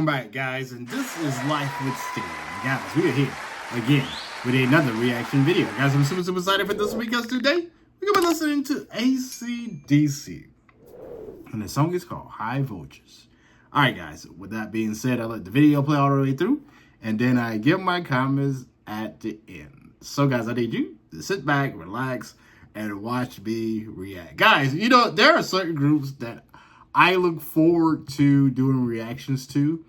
welcome back, guys, and this is Life with Stan. Guys, we are here again with another reaction video. Guys, I'm super excited for this because today we're going to be listening to AC/DC, and the song is called High Voltage. Alright, guys, with that being said, I let the video play all the way through, and then I give my comments at the end. So, guys, I need you to sit back, relax, and watch me react. Guys, you know, there are certain groups that I look forward to doing reactions to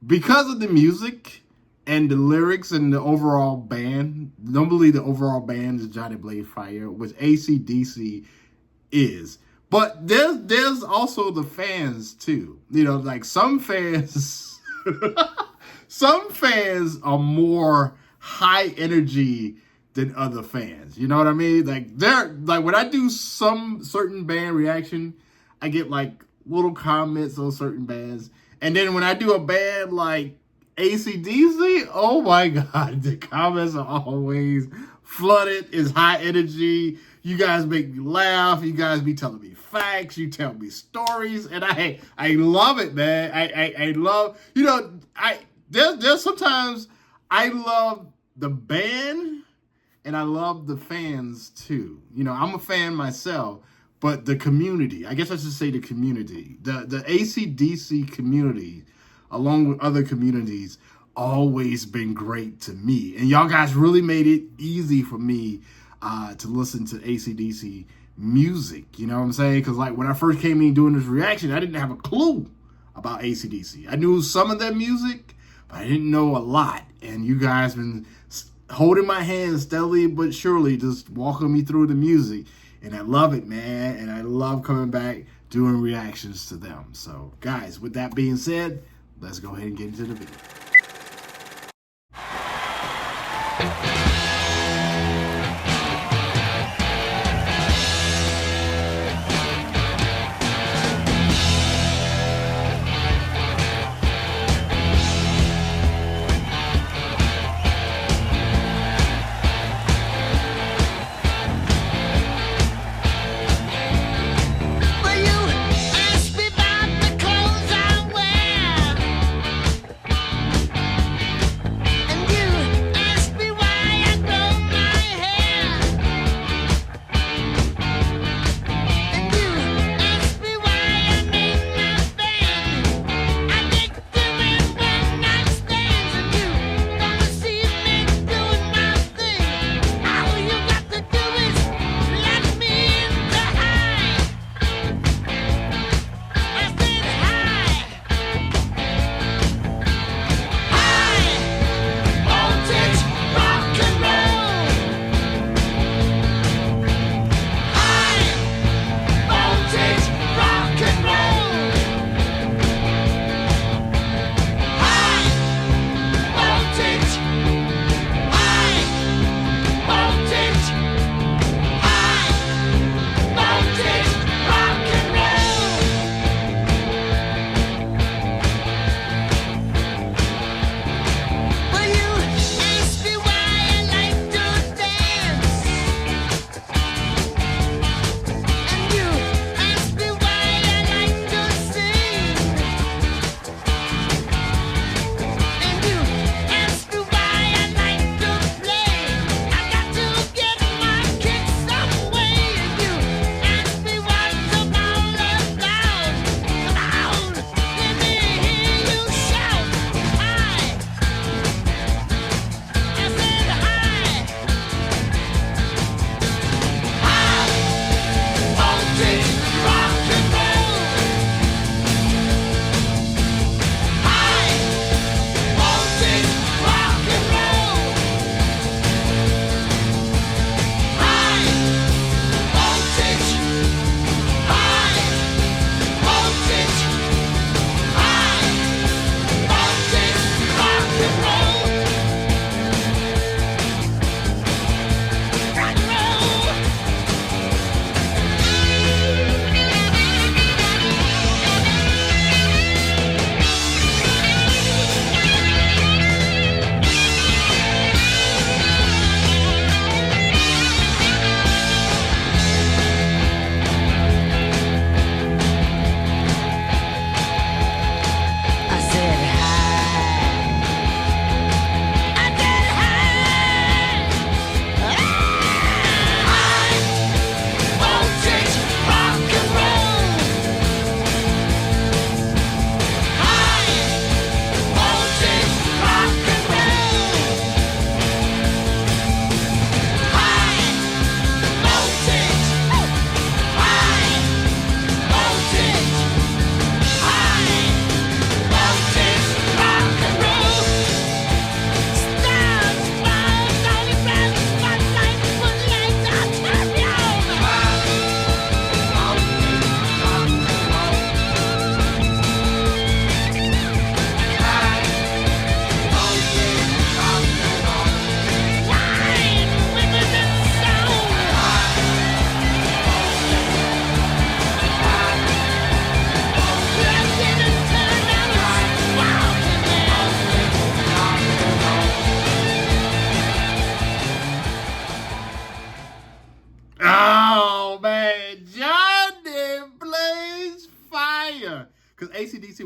because of the music and the lyrics and the overall band. Normally, the overall band is Johnny Blade Fire, which AC/DC is. But there's also the fans too. You know, like some fans, some fans are more high energy than other fans. You know what I mean? Like when I do some certain band reaction, I get like little comments on certain bands. And then when I do a band like AC/DC, oh my God, the comments are always flooded. It's high energy. You guys make me laugh. You guys be telling me facts. You tell me stories. And I love it, man. I love, you know, there's sometimes I love the band and I love the fans too. You know, I'm a fan myself. But the community, I guess I should say the community, the AC/DC community, along with other communities, always been great to me. And y'all guys really made it easy for me to listen to AC/DC music. You know what I'm saying? Because like when I first came in doing this reaction, I didn't have a clue about AC/DC. I knew some of their music, but I didn't know a lot. And you guys been holding my hand steadily but surely, just walking me through the music. And I love it, man. And I love coming back doing reactions to them. So, guys, with that being said, let's go ahead and get into the video.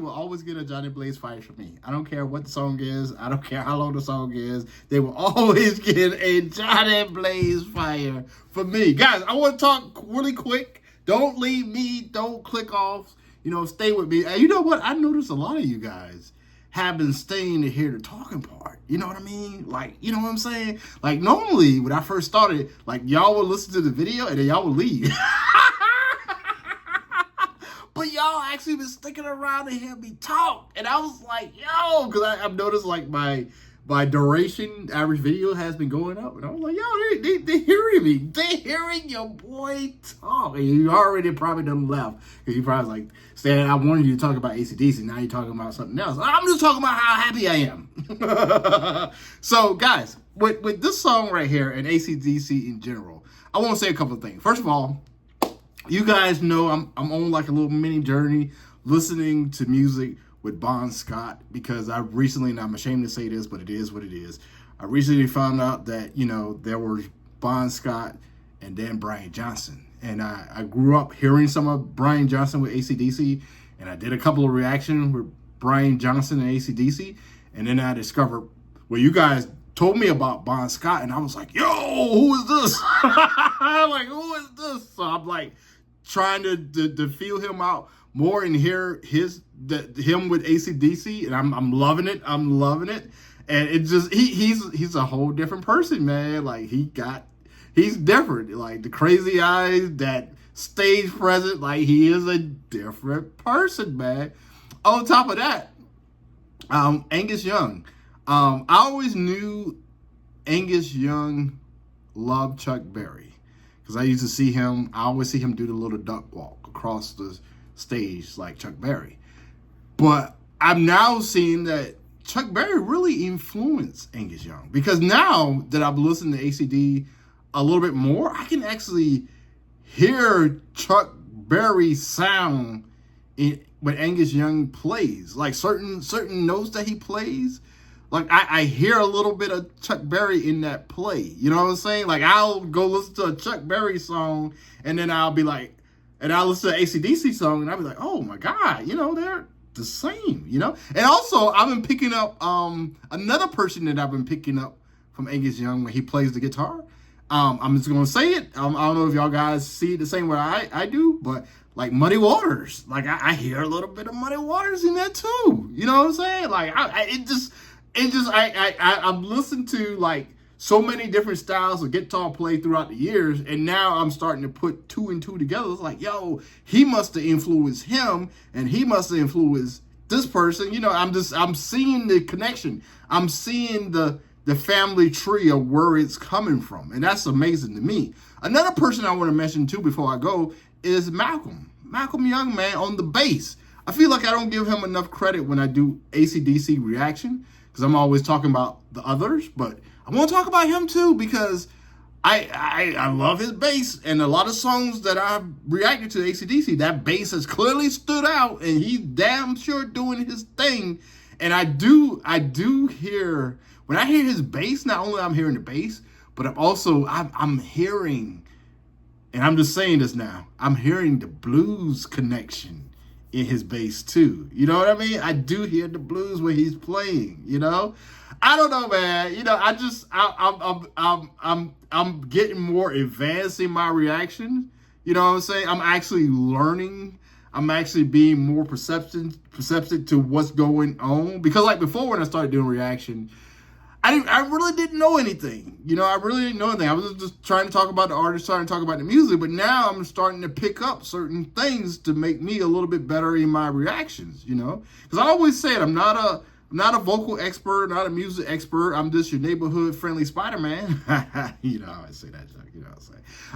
will always get a Johnny Blaze Fire from me. I don't care what the song is. I don't care how long the song is. They will always get a Johnny Blaze Fire from me. Guys, I want to talk really quick. Don't leave me. Don't click off. You know, stay with me. And you know what? I noticed a lot of you guys have been staying to hear the talking part. You know what I mean? Like, you know what I'm saying? Like, normally, when I first started, like, y'all would listen to the video and then y'all would leave. But y'all actually been sticking around to hear me talk. And I was like, yo, because I've noticed, like, my duration, average video has been going up. And I was like, yo, they're hearing me. They're hearing your boy talk. And you already probably done left. Because you probably like, Stan, I wanted you to talk about AC/DC. Now you're talking about something else. I'm just talking about how happy I am. So, guys, with this song right here and AC/DC in general, I want to say a couple of things. First of all, you guys know I'm on like a little mini journey listening to music with Bon Scott, because I recently, and I'm ashamed to say this, but it is what it is. I recently found out that, you know, there was Bon Scott and then Brian Johnson. And I grew up hearing some of Brian Johnson with AC/DC, and I did a couple of reactions with Brian Johnson and AC/DC. And then I discovered, well, you guys told me about Bon Scott, and I was like, yo, who is this? I'm like, who is this? So I'm like trying to feel him out more and hear him with AC/DC, and I'm loving it. I'm loving it. And it just he's a whole different person, man. Like he's different. Like the crazy eyes, that stage presence, like he is a different person, man. On top of that, Angus Young. I always knew Angus Young loved Chuck Berry, because I used to see him. I always see him do the little duck walk across the stage like Chuck Berry. But I'm now seeing that Chuck Berry really influenced Angus Young, because now that I've listened to ACD a little bit more, I can actually hear Chuck Berry's sound when Angus Young plays. Like certain notes that he plays, like I hear a little bit of Chuck Berry in that play. You know what I'm saying? Like I'll go listen to a Chuck Berry song, and then I'll be like, and I'll listen to an AC/DC song, and I'll be like, oh my God, you know, they're the same, you know? And also, I've been picking up another person that I've been picking up from Angus Young when he plays the guitar. I'm just going to say it. I don't know if y'all guys see it the same way I do, but like Muddy Waters. Like I hear a little bit of Muddy Waters in that too. You know what I'm saying? Like I've listened to like so many different styles of guitar play throughout the years, and now I'm starting to put two and two together. It's like, yo, he must have influenced him, and he must have influenced this person. You know, I'm seeing the connection. I'm seeing the family tree of where it's coming from, and that's amazing to me. Another person I want to mention too before I go is Malcolm Young, man, on the bass. I feel like I don't give him enough credit when I do AC/DC reaction, because I'm always talking about the others, but I want to talk about him too, because I love his bass, and a lot of songs that I've reacted to AC/DC, that bass has clearly stood out, and he's damn sure doing his thing. And I do hear, when I hear his bass, not only I'm hearing the bass, but I'm hearing, and I'm just saying this now, I'm hearing the blues connection in his bass too. You know what I mean? I do hear the blues when he's playing, you know? I don't know, man. You know, I'm getting more advanced in my reaction. You know what I'm saying? I'm actually learning. I'm actually being more perceptive to what's going on. Because like before, when I started doing reaction, I really didn't know anything. You know, I really didn't know anything. I was just trying to talk about the artist, trying to talk about the music. But now I'm starting to pick up certain things to make me a little bit better in my reactions, you know? Because I always said I'm not a vocal expert, not a music expert. I'm just your neighborhood friendly Spider-Man. You know how I say that joke. You know what I'm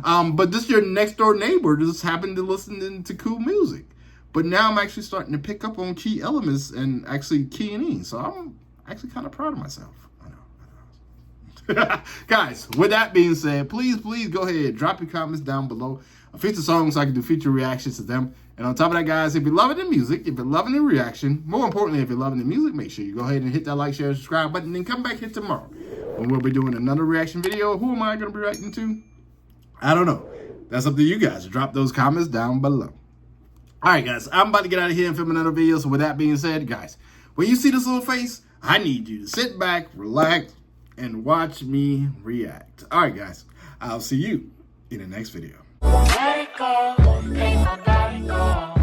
saying. But just your next door neighbor just happened to listen to cool music. But now I'm actually starting to pick up on key elements and actually keying in. So I'm actually kind of proud of myself. Guys, with that being said, please go ahead, drop your comments down below. Feature songs so I can do feature reactions to them. And on top of that, guys, if you're loving the music, if you're loving the reaction, more importantly, if you're loving the music, make sure you go ahead and hit that like, share, subscribe button, and come back here tomorrow when we'll be doing another reaction video. Who am I going to be reacting to? I don't know. That's up to you guys. Drop those comments down below. All right, guys, I'm about to get out of here and film another video. So with that being said, guys, when you see this little face, I need you to sit back, relax, and watch me react. All right, guys, I'll see you in the next video. Let it go, make my body go.